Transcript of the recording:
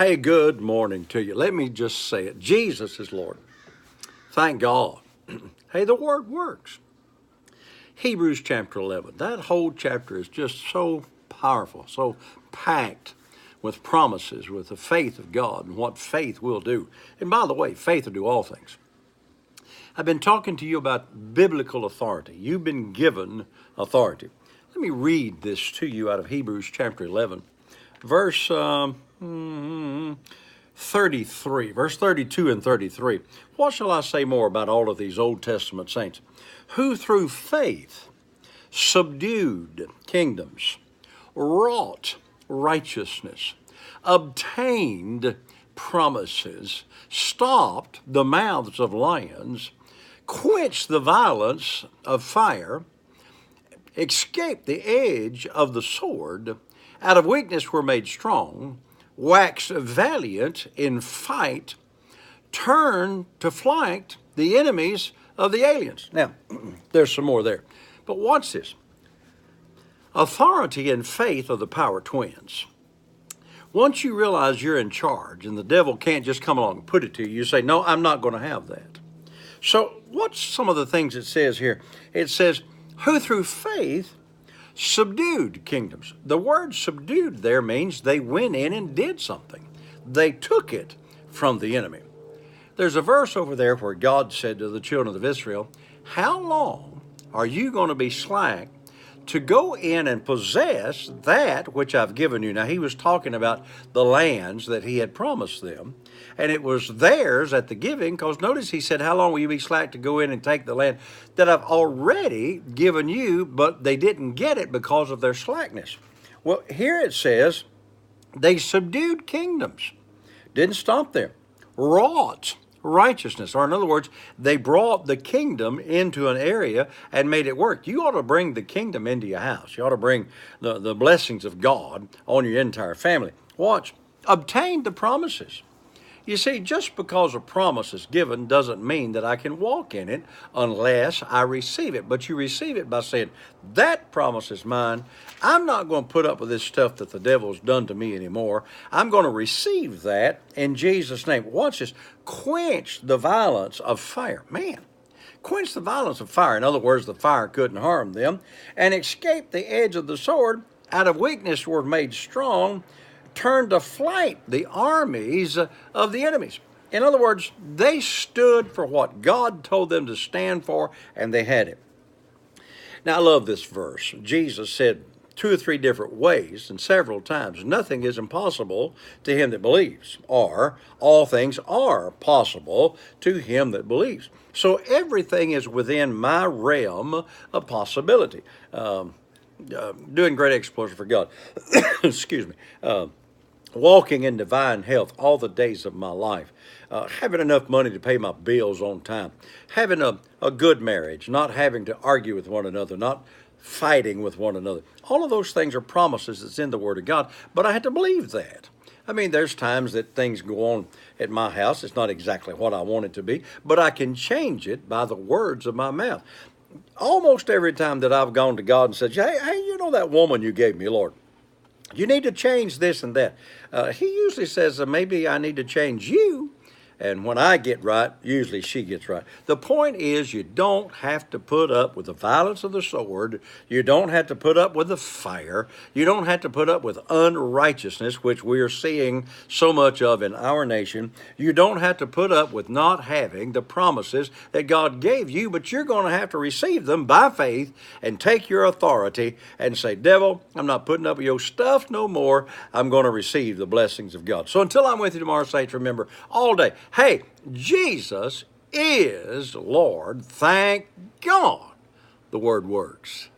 Hey, good morning to you. Let me just say it. Jesus is Lord. Thank God. Hey, the Word works. Hebrews chapter 11. That whole chapter is just so powerful, so packed with promises, with the faith of God and what faith will do. And by the way, faith will do all things. I've been talking to you about biblical authority. You've been given authority. Let me read this to you out of Hebrews chapter 11, verse 33, verse 32 and 33. What shall I say more about all of these Old Testament saints? Who through faith subdued kingdoms, wrought righteousness, obtained promises, stopped the mouths of lions, quenched the violence of fire, escaped the edge of the sword, out of weakness were made strong, waxed valiant in fight, turned to flight the enemies of the aliens. Now, there's some more there. But watch this. Authority and faith are the power twins. Once you realize you're in charge and the devil can't just come along and put it to you, you say, no, I'm not going to have that. So what's some of the things it says here? It says, who through faith subdued kingdoms. The word subdued there means they went in and did something. They took it from the enemy. There's a verse over there where God said to the children of Israel, how long are you going to be slack to go in and possess that which I've given you? Now, he was talking about the lands that he had promised them, and it was theirs at the giving, because notice he said, how long will you be slack to go in and take the land that I've already given you, but they didn't get it because of their slackness. Well, here it says, they subdued kingdoms. Didn't stop there. Wrought righteousness, or in other words, they brought the kingdom into an area and made it work. You ought to bring the kingdom into your house. You ought to bring the blessings of God on your entire family. Watch. Obtain the promises. You see, just because a promise is given doesn't mean that I can walk in it unless I receive it. But you receive it by saying, that promise is mine. I'm not going to put up with this stuff that the devil's done to me anymore. I'm going to receive that in Jesus' name. Watch this. Quench the violence of fire. Man, quench the violence of fire. In other words, the fire couldn't harm them. And escape the edge of the sword. Out of weakness were made strong. Turned to flight the armies of the enemies. In other words, they stood for what God told them to stand for, and they had it. Now, I love this verse. Jesus said 2 or 3 different ways and several times, nothing is impossible to him that believes, or all things are possible to him that believes. So everything is within my realm of possibility. Doing great exploits for God. Excuse me. Walking in divine health all the days of my life, having enough money to pay my bills on time, having a good marriage, not having to argue with one another, not fighting with one another. All of those things are promises that's in the Word of God, but I had to believe that. I mean, there's times that things go on at my house. It's not exactly what I want it to be, but I can change it by the words of my mouth. Almost every time that I've gone to God and said, hey, you know that woman you gave me, Lord? You need to change this and that. He usually says, maybe I need to change you. And when I get right, usually she gets right. The point is, you don't have to put up with the violence of the sword. You don't have to put up with the fire. You don't have to put up with unrighteousness, which we are seeing so much of in our nation. You don't have to put up with not having the promises that God gave you, but you're going to have to receive them by faith and take your authority and say, devil, I'm not putting up with your stuff no more. I'm going to receive the blessings of God. So until I'm with you tomorrow, saints, remember, all day, hey, Jesus is Lord. Thank God the Word works.